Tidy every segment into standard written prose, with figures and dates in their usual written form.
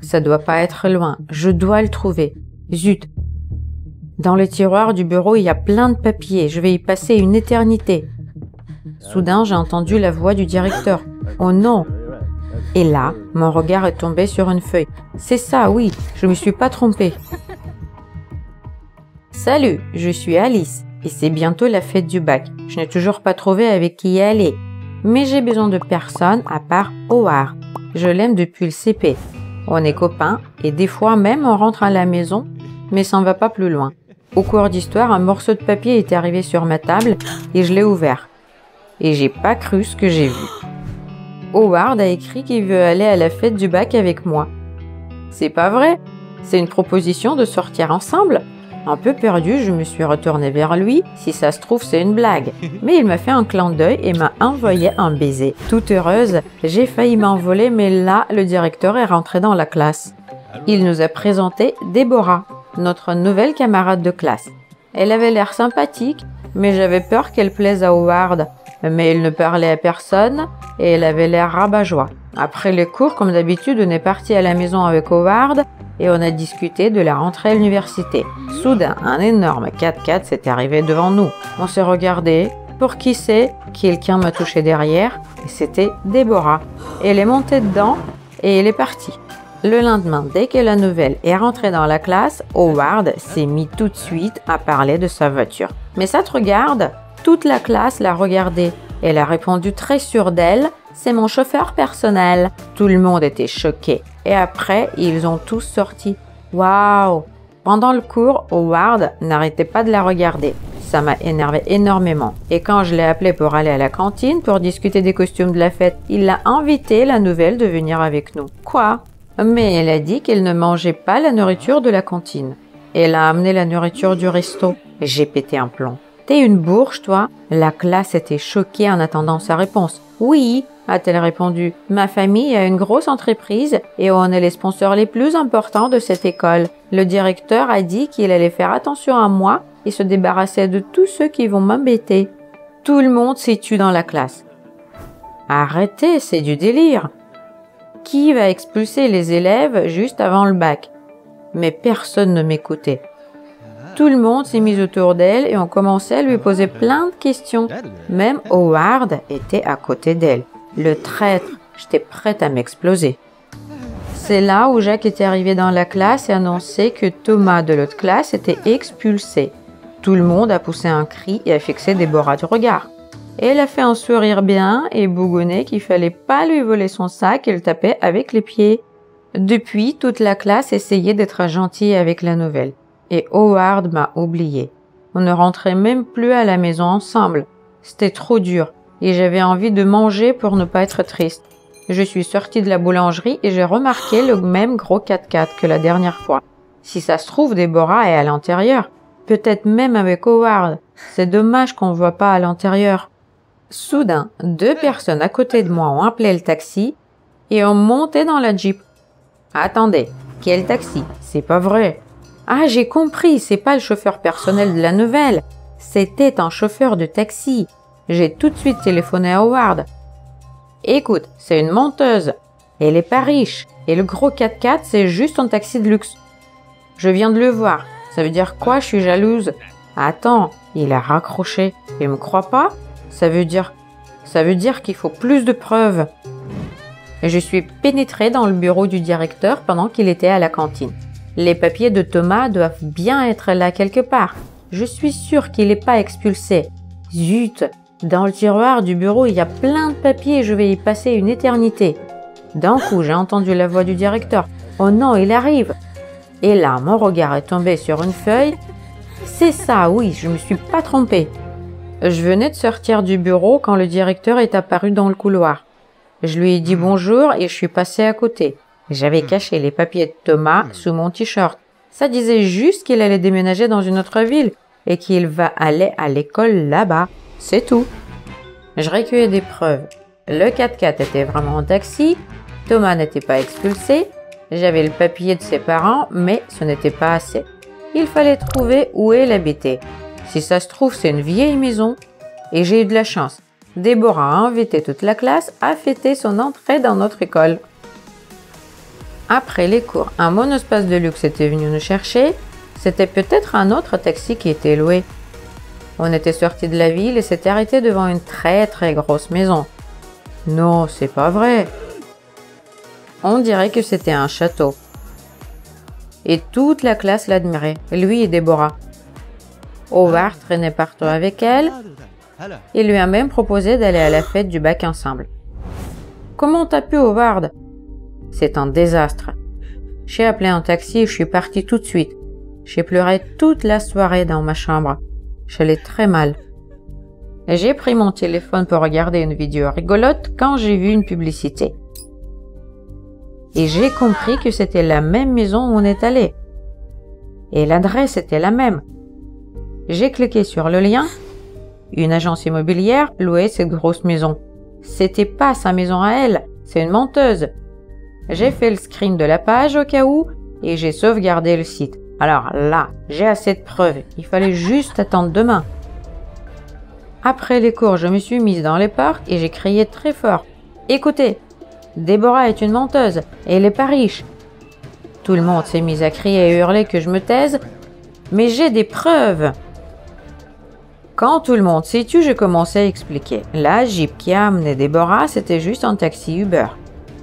Ça doit pas être loin, je dois le trouver. Zut! Dans les tiroirs du bureau, il y a plein de papiers, je vais y passer une éternité. Soudain, j'ai entendu la voix du directeur. Oh non! Et là, mon regard est tombé sur une feuille. C'est ça, oui, je me suis pas trompée. Salut, je suis Alice et c'est bientôt la fête du bac. Je n'ai toujours pas trouvé avec qui y aller. Mais j'ai besoin de personne à part Howard. Je l'aime depuis le CP. On est copains et des fois même on rentre à la maison, mais ça ne va pas plus loin. Au cours d'histoire, un morceau de papier est arrivé sur ma table et je l'ai ouvert. Et j'ai pas cru ce que j'ai vu. Howard a écrit qu'il veut aller à la fête du bac avec moi. C'est pas vrai, c'est une proposition de sortir ensemble. Un peu perdu, je me suis retournée vers lui. Si ça se trouve, c'est une blague. Mais il m'a fait un clin d'œil et m'a envoyé un baiser. Toute heureuse, j'ai failli m'envoler, mais là, le directeur est rentré dans la classe. Il nous a présenté Déborah, notre nouvelle camarade de classe. Elle avait l'air sympathique, mais j'avais peur qu'elle plaise à Howard. Mais elle ne parlait à personne et elle avait l'air rabat-joie. Après les cours, comme d'habitude, on est parti à la maison avec Howard et on a discuté de la rentrée à l'université. Soudain, un énorme 4x4 s'est arrivé devant nous. On s'est regardé. Pour qui c'est? Quelqu'un m'a touché derrière et c'était Déborah. Elle est montée dedans et elle est partie. Le lendemain, dès que la nouvelle est rentrée dans la classe, Howard s'est mis tout de suite à parler de sa voiture. « Mais ça te regarde ?» Toute la classe l'a regardée. Elle a répondu très sûre d'elle. « C'est mon chauffeur personnel. » Tout le monde était choqué. Et après, ils ont tous sorti. « Waouh !» Pendant le cours, Howard n'arrêtait pas de la regarder. Ça m'a énervé énormément. Et quand je l'ai appelé pour aller à la cantine pour discuter des costumes de la fête, il a invité la nouvelle de venir avec nous. Quoi? Mais elle a dit qu'elle ne mangeait pas la nourriture de la cantine. Elle a amené la nourriture du resto. J'ai pété un plomb. T'es une bourge, toi? La classe était choquée en attendant sa réponse. Oui, a-t-elle répondu. Ma famille a une grosse entreprise et on est les sponsors les plus importants de cette école. Le directeur a dit qu'il allait faire attention à moi et se débarrasser de tous ceux qui vont m'embêter. Tout le monde s'est tué dans la classe. Arrêtez, c'est du délire. Qui va expulser les élèves juste avant le bac? Mais personne ne m'écoutait. Tout le monde s'est mis autour d'elle et on commençait à lui poser plein de questions. Même Howard était à côté d'elle. Le traître, j'étais prête à m'exploser. C'est là où Jacques était arrivé dans la classe et annonçait que Thomas de l'autre classe était expulsé. Tout le monde a poussé un cri et a fixé Déborah du regard. Elle a fait un sourire bien et bougonné qu'il fallait pas lui voler son sac et le taper avec les pieds. Depuis, toute la classe essayait d'être gentille avec la nouvelle. Et Howard m'a oublié. On ne rentrait même plus à la maison ensemble. C'était trop dur et j'avais envie de manger pour ne pas être triste. Je suis sortie de la boulangerie et j'ai remarqué le même gros 4x4 que la dernière fois. Si ça se trouve, Déborah est à l'intérieur. Peut-être même avec Howard. C'est dommage qu'on ne voit pas à l'intérieur. Soudain, 2 personnes à côté de moi ont appelé le taxi et ont monté dans la Jeep. Attendez, quel taxi? C'est pas vrai. Ah, j'ai compris, c'est pas le chauffeur personnel de la nouvelle. C'était un chauffeur de taxi. J'ai tout de suite téléphoné à Howard. Écoute, c'est une menteuse. Elle est pas riche. Et le gros 4x4, c'est juste un taxi de luxe. Je viens de le voir. Ça veut dire quoi? Je suis jalouse. Attends, il a raccroché. Il me croit pas? Ça veut dire qu'il faut plus de preuves. Et je suis pénétrée dans le bureau du directeur pendant qu'il était à la cantine. Les papiers de Thomas doivent bien être là quelque part. Je suis sûre qu'il n'est pas expulsé. Zut! Dans le tiroir du bureau, il y a plein de papiers et je vais y passer une éternité. D'un coup, j'ai entendu la voix du directeur. Oh non, il arrive! Et là, mon regard est tombé sur une feuille. C'est ça, oui, je me suis pas trompée. Je venais de sortir du bureau quand le directeur est apparu dans le couloir. Je lui ai dit bonjour et je suis passée à côté. J'avais caché les papiers de Thomas sous mon t-shirt. Ça disait juste qu'il allait déménager dans une autre ville et qu'il va aller à l'école là-bas. C'est tout. Je recueillais des preuves. Le 4x4 était vraiment un taxi. Thomas n'était pas expulsé. J'avais le papier de ses parents, mais ce n'était pas assez. Il fallait trouver où elle habitait. Si ça se trouve, c'est une vieille maison. Et j'ai eu de la chance. Déborah a invité toute la classe à fêter son entrée dans notre école. Après les cours, un monospace de luxe était venu nous chercher. C'était peut-être un autre taxi qui était loué. On était sorti de la ville et s'était arrêté devant une très grosse maison. Non, c'est pas vrai. On dirait que c'était un château. Et toute la classe l'admirait, lui et Déborah. Howard traînait partout avec elle. Il lui a même proposé d'aller à la fête du bac ensemble. Comment t'as pu, Howard? C'est un désastre. J'ai appelé un taxi et je suis partie tout de suite. J'ai pleuré toute la soirée dans ma chambre. J'allais très mal. J'ai pris mon téléphone pour regarder une vidéo rigolote quand j'ai vu une publicité. Et j'ai compris que c'était la même maison où on est allé. Et l'adresse était la même. J'ai cliqué sur le lien. Une agence immobilière louait cette grosse maison. C'était pas sa maison à elle, c'est une menteuse. J'ai fait le screen de la page au cas où et j'ai sauvegardé le site. Alors là, j'ai assez de preuves. Il fallait juste attendre demain. Après les cours, je me suis mise dans les portes et j'ai crié très fort. Écoutez, Déborah est une menteuse et elle est pas riche. Tout le monde s'est mis à crier et hurler que je me taise, mais j'ai des preuves. Quand tout le monde s'est tu, j'ai commencé à expliquer. La Jeep qui a amené Déborah, c'était juste un taxi Uber.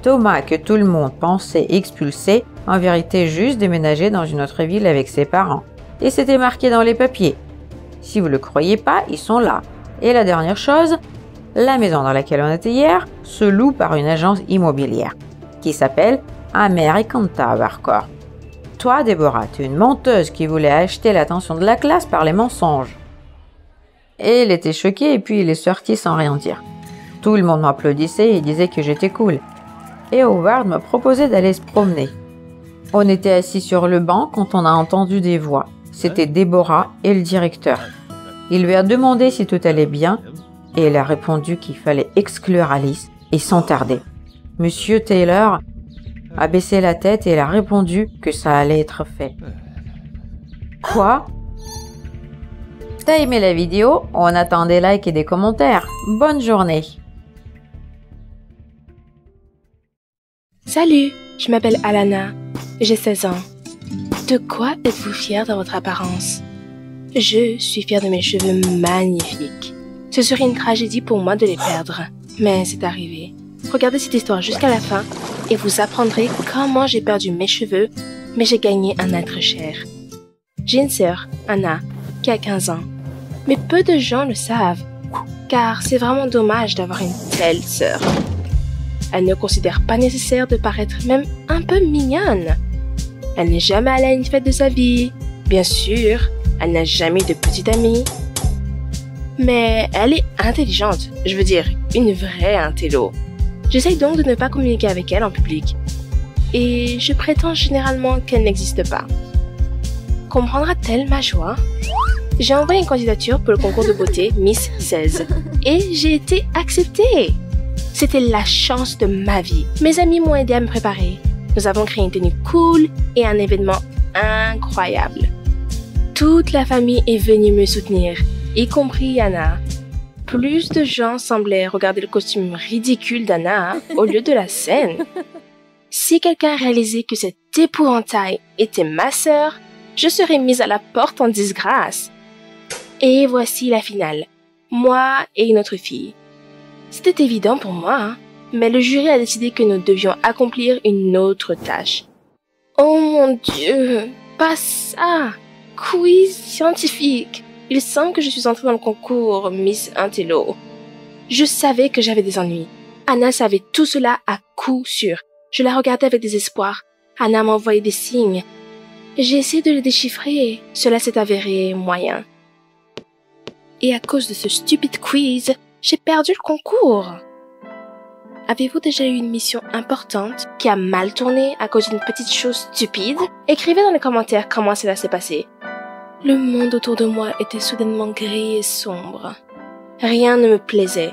Thomas, que tout le monde pensait expulser, en vérité juste déménagé dans une autre ville avec ses parents. Et c'était marqué dans les papiers. Si vous ne le croyez pas, ils sont là. Et la dernière chose, la maison dans laquelle on était hier se loue par une agence immobilière qui s'appelle American Tower Corp. Toi, Déborah, tu es une menteuse qui voulait acheter l'attention de la classe par les mensonges. Et il était choqué et puis il est sorti sans rien dire. Tout le monde m'applaudissait et disait que j'étais cool. Et Howard m'a proposé d'aller se promener. On était assis sur le banc quand on a entendu des voix. C'était Déborah et le directeur. Il lui a demandé si tout allait bien et elle a répondu qu'il fallait exclure Alice et sans tarder. Monsieur Taylor a baissé la tête et elle a répondu que ça allait être fait. Quoi? T'as aimé la vidéo? On attend des likes et des commentaires. Bonne journée! Salut, je m'appelle Alana, j'ai 16 ans. De quoi êtes-vous fière de votre apparence? Je suis fière de mes cheveux magnifiques. Ce serait une tragédie pour moi de les perdre, mais c'est arrivé. Regardez cette histoire jusqu'à la fin et vous apprendrez comment j'ai perdu mes cheveux, mais j'ai gagné un être cher. J'ai une sœur, Anna, qui a 15 ans. Mais peu de gens le savent, car c'est vraiment dommage d'avoir une telle sœur. Elle ne considère pas nécessaire de paraître même un peu mignonne. Elle n'est jamais allée à une fête de sa vie. Bien sûr, elle n'a jamais de petite amie. Mais elle est intelligente, je veux dire, une vraie intello. J'essaye donc de ne pas communiquer avec elle en public. Et je prétends généralement qu'elle n'existe pas. Comprendra-t-elle ma joie? J'ai envoyé une candidature pour le concours de beauté Miss 16 et j'ai été acceptée. C'était la chance de ma vie. Mes amis m'ont aidé à me préparer. Nous avons créé une tenue cool et un événement incroyable. Toute la famille est venue me soutenir, y compris Anna. Plus de gens semblaient regarder le costume ridicule d'Anna au lieu de la scène. Si quelqu'un réalisait que cet épouvantail était ma sœur, je serais mise à la porte en disgrâce. Et voici la finale. Moi et une autre fille. C'était évident pour moi, hein, mais le jury a décidé que nous devions accomplir une autre tâche. Oh mon Dieu, pas ça! Quiz scientifique. Il semble que je suis entrée dans le concours Miss Intello. Je savais que j'avais des ennuis. Anna savait tout cela à coup sûr. Je la regardais avec désespoir. Anna m'envoyait des signes. J'ai essayé de les déchiffrer. Cela s'est avéré moyen. Et à cause de ce stupide quiz, j'ai perdu le concours. Avez-vous déjà eu une mission importante qui a mal tourné à cause d'une petite chose stupide? Écrivez dans les commentaires comment cela s'est passé. Le monde autour de moi était soudainement gris et sombre. Rien ne me plaisait.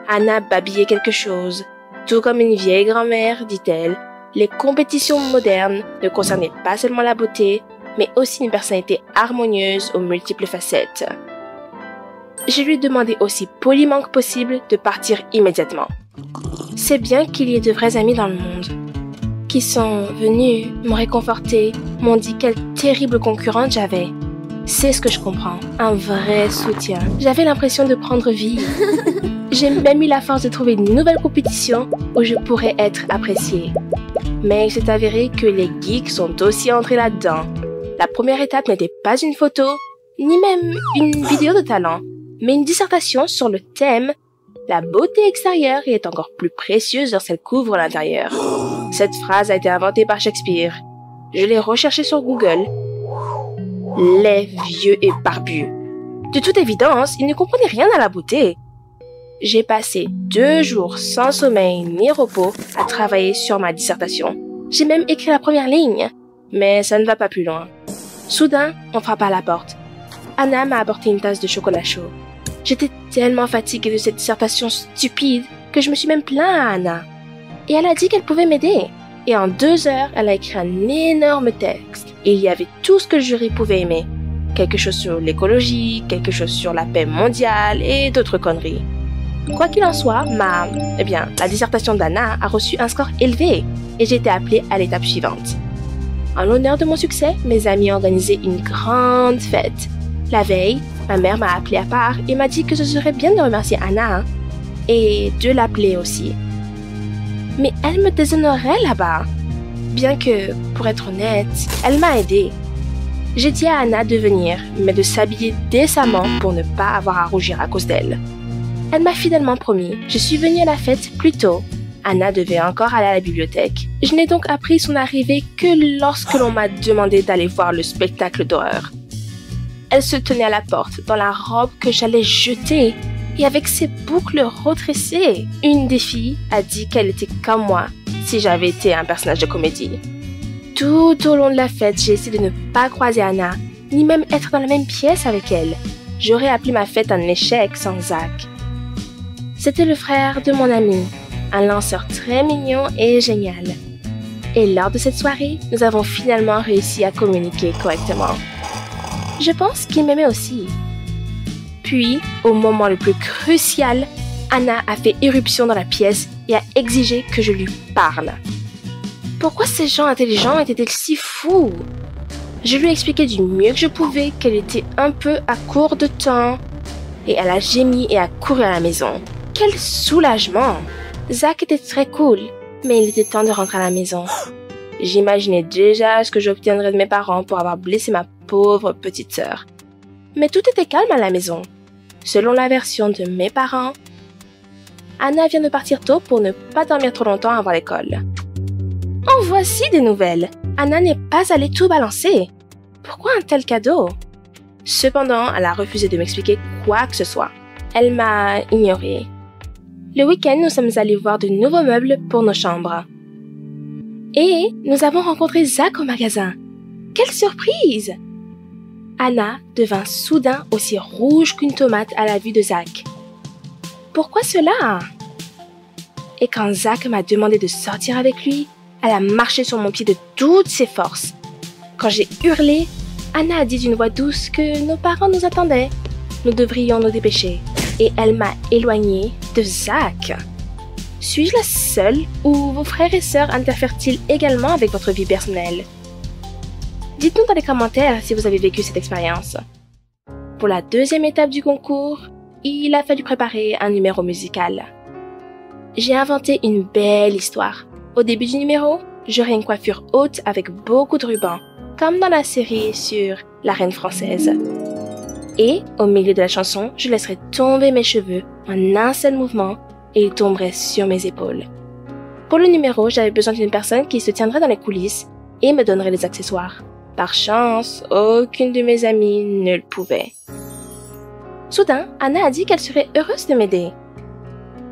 Anna babillait quelque chose. Tout comme une vieille grand-mère, dit-elle, les compétitions modernes ne concernaient pas seulement la beauté, mais aussi une personnalité harmonieuse aux multiples facettes. Je lui demandai aussi poliment que possible de partir immédiatement. C'est bien qu'il y ait de vrais amis dans le monde. qui sont venus m'ont réconforté, m'ont dit quelle terrible concurrente j'avais. C'est ce que je comprends, un vrai soutien. J'avais l'impression de prendre vie. J'ai même eu la force de trouver une nouvelle compétition où je pourrais être appréciée. Mais il s'est avéré que les geeks sont aussi entrés là-dedans. La première étape n'était pas une photo, ni même une vidéo de talent, mais une dissertation sur le thème « La beauté extérieure est encore plus précieuse lorsqu'elle couvre l'intérieur ». Cette phrase a été inventée par Shakespeare. Je l'ai recherchée sur Google. Laid, vieux et barbu. De toute évidence, il ne comprenait rien à la beauté. J'ai passé 2 jours sans sommeil ni repos à travailler sur ma dissertation. J'ai même écrit la première ligne, mais ça ne va pas plus loin. Soudain, on frappe à la porte. Anna m'a apporté une tasse de chocolat chaud. J'étais tellement fatiguée de cette dissertation stupide que je me suis même plaint à Anna. Et elle a dit qu'elle pouvait m'aider. Et en 2 heures, elle a écrit un énorme texte. Et il y avait tout ce que le jury pouvait aimer. Quelque chose sur l'écologie, quelque chose sur la paix mondiale et d'autres conneries. Quoi qu'il en soit, la dissertation d'Anna a reçu un score élevé et j'ai été appelée à l'étape suivante. En l'honneur de mon succès, mes amis ont organisé une grande fête. La veille, ma mère m'a appelée à part et m'a dit que ce serait bien de remercier Anna et de l'appeler aussi. Mais elle me déshonorait là-bas. Bien que, pour être honnête, elle m'a aidée. J'ai dit à Anna de venir, mais de s'habiller décemment pour ne pas avoir à rougir à cause d'elle. Elle m'a fidèlement promis. Je suis venue à la fête plus tôt. Anna devait encore aller à la bibliothèque. Je n'ai donc appris son arrivée que lorsque l'on m'a demandé d'aller voir le spectacle d'horreur. Elle se tenait à la porte, dans la robe que j'allais jeter, et avec ses boucles redressées. Une des filles a dit qu'elle était comme moi, si j'avais été un personnage de comédie. Tout au long de la fête, j'ai essayé de ne pas croiser Anna, ni même être dans la même pièce avec elle. J'aurais appelé ma fête un échec sans Zach. C'était le frère de mon ami, un lanceur très mignon et génial. Et lors de cette soirée, nous avons finalement réussi à communiquer correctement. Je pense qu'il m'aimait aussi. Puis, au moment le plus crucial, Anna a fait éruption dans la pièce et a exigé que je lui parle. Pourquoi ces gens intelligents étaient-ils si fous? Je lui ai expliqué du mieux que je pouvais qu'elle était un peu à court de temps. Et elle a gémi et a couru à la maison. Quel soulagement! Zach était très cool, mais il était temps de rentrer à la maison. J'imaginais déjà ce que j'obtiendrais de mes parents pour avoir blessé ma pauvre petite sœur. Mais tout était calme à la maison. Selon la version de mes parents, Anna vient de partir tôt pour ne pas dormir trop longtemps avant l'école. En voici des nouvelles. Anna n'est pas allée tout balancer. Pourquoi un tel cadeau? Cependant, elle a refusé de m'expliquer quoi que ce soit. Elle m'a ignorée. Le week-end, nous sommes allés voir de nouveaux meubles pour nos chambres. Et nous avons rencontré Zach au magasin. Quelle surprise! Anna devint soudain aussi rouge qu'une tomate à la vue de Zach. Pourquoi cela? Et quand Zach m'a demandé de sortir avec lui, elle a marché sur mon pied de toutes ses forces. Quand j'ai hurlé, Anna a dit d'une voix douce que nos parents nous attendaient. Nous devrions nous dépêcher. Et elle m'a éloignée de Zach. Suis-je la seule ou vos frères et sœurs interfèrent-ils également avec votre vie personnelle? Dites-nous dans les commentaires si vous avez vécu cette expérience. Pour la deuxième étape du concours, il a fallu préparer un numéro musical. J'ai inventé une belle histoire. Au début du numéro, j'aurai une coiffure haute avec beaucoup de rubans, comme dans la série sur la reine française. Et, au milieu de la chanson, je laisserai tomber mes cheveux en un seul mouvement et ils tomberaient sur mes épaules. Pour le numéro, j'avais besoin d'une personne qui se tiendrait dans les coulisses et me donnerait les accessoires. Par chance, aucune de mes amies ne le pouvait. Soudain, Anna a dit qu'elle serait heureuse de m'aider.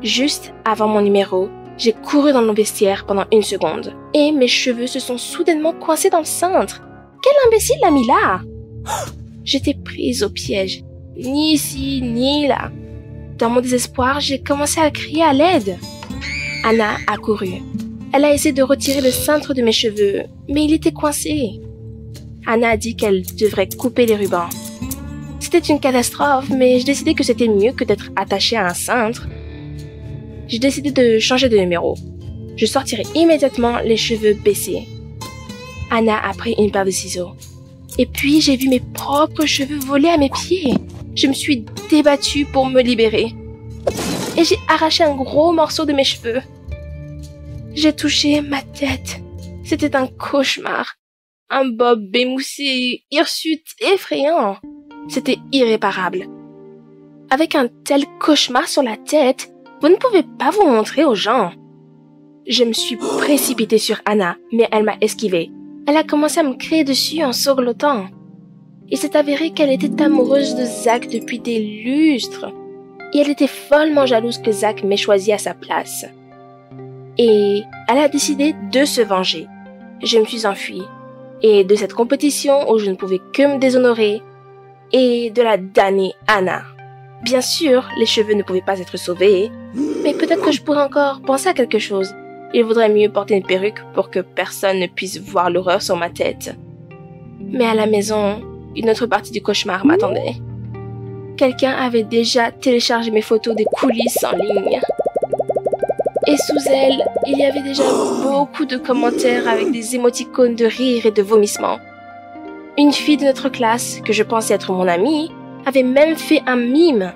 Juste avant mon numéro, j'ai couru dans mon vestiaire pendant 1 seconde et mes cheveux se sont soudainement coincés dans le cintre. Quel imbécile l'a mis là? J'étais prise au piège, ni ici, ni là. Dans mon désespoir, j'ai commencé à crier à l'aide. Anna a couru. Elle a essayé de retirer le cintre de mes cheveux, mais il était coincé. Anna a dit qu'elle devrait couper les rubans. C'était une catastrophe, mais j'ai décidé que c'était mieux que d'être attachée à un cintre. J'ai décidé de changer de numéro. je sortirai immédiatement les cheveux baissés. Anna a pris une paire de ciseaux. Et puis j'ai vu mes propres cheveux voler à mes pieds. Je me suis débattue pour me libérer. Et j'ai arraché un gros morceau de mes cheveux. J'ai touché ma tête. C'était un cauchemar. Un bob émoussé et hirsute effrayant. C'était irréparable. Avec un tel cauchemar sur la tête, vous ne pouvez pas vous montrer aux gens. Je me suis précipitée sur Anna, mais elle m'a esquivée. Elle a commencé à me crier dessus en sanglotant. Il s'est avéré qu'elle était amoureuse de Zach depuis des lustres. Et elle était follement jalouse que Zach m'ait choisi à sa place. Et elle a décidé de se venger. Je me suis enfuie. Et de cette compétition où je ne pouvais que me déshonorer, et de la damnée Anna. Bien sûr, les cheveux ne pouvaient pas être sauvés, mais peut-être que je pourrais encore penser à quelque chose. Il vaudrait mieux porter une perruque pour que personne ne puisse voir l'horreur sur ma tête. Mais à la maison, une autre partie du cauchemar m'attendait. Quelqu'un avait déjà téléchargé mes photos des coulisses en ligne. Et sous elles, il y avait déjà beaucoup de commentaires avec des émoticônes de rire et de vomissements. Une fille de notre classe, que je pensais être mon amie, avait même fait un mime.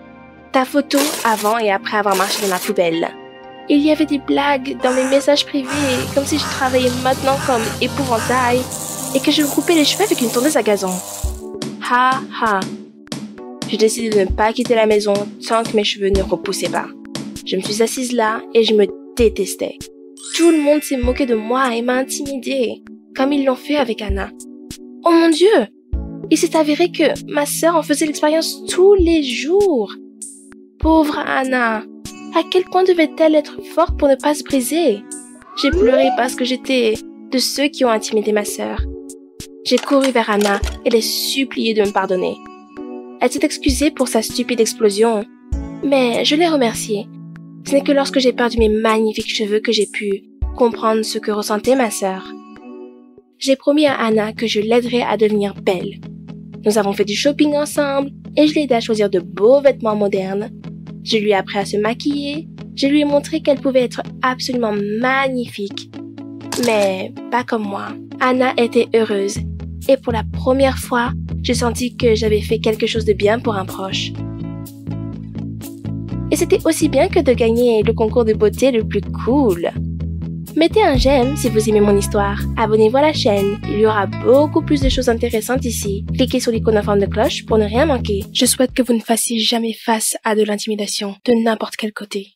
Ta photo avant et après avoir marché dans la poubelle. Il y avait des blagues dans mes messages privés, comme si je travaillais maintenant comme épouvantail et que je me coupais les cheveux avec une tondeuse à gazon. Ha ha. J'ai décidé de ne pas quitter la maison tant que mes cheveux ne repoussaient pas. Je me suis assise là et je me détestais. Tout le monde s'est moqué de moi et m'a intimidée, comme ils l'ont fait avec Anna. Oh mon Dieu! Il s'est avéré que ma sœur en faisait l'expérience tous les jours. Pauvre Anna! À quel point devait-elle être forte pour ne pas se briser? J'ai pleuré parce que j'étais de ceux qui ont intimidé ma sœur. J'ai couru vers Anna et l'ai supplié de me pardonner. Elle s'est excusée pour sa stupide explosion, mais je l'ai remerciée. Ce n'est que lorsque j'ai perdu mes magnifiques cheveux que j'ai pu comprendre ce que ressentait ma sœur. J'ai promis à Anna que je l'aiderais à devenir belle. Nous avons fait du shopping ensemble et je l'ai aidée à choisir de beaux vêtements modernes. Je lui ai appris à se maquiller, je lui ai montré qu'elle pouvait être absolument magnifique. Mais pas comme moi. Anna était heureuse et pour la première fois, j'ai senti que j'avais fait quelque chose de bien pour un proche. Et c'était aussi bien que de gagner le concours de beauté le plus cool. Mettez un j'aime si vous aimez mon histoire. Abonnez-vous à la chaîne. Il y aura beaucoup plus de choses intéressantes ici. Cliquez sur l'icône en forme de cloche pour ne rien manquer. Je souhaite que vous ne fassiez jamais face à de l'intimidation de n'importe quel côté.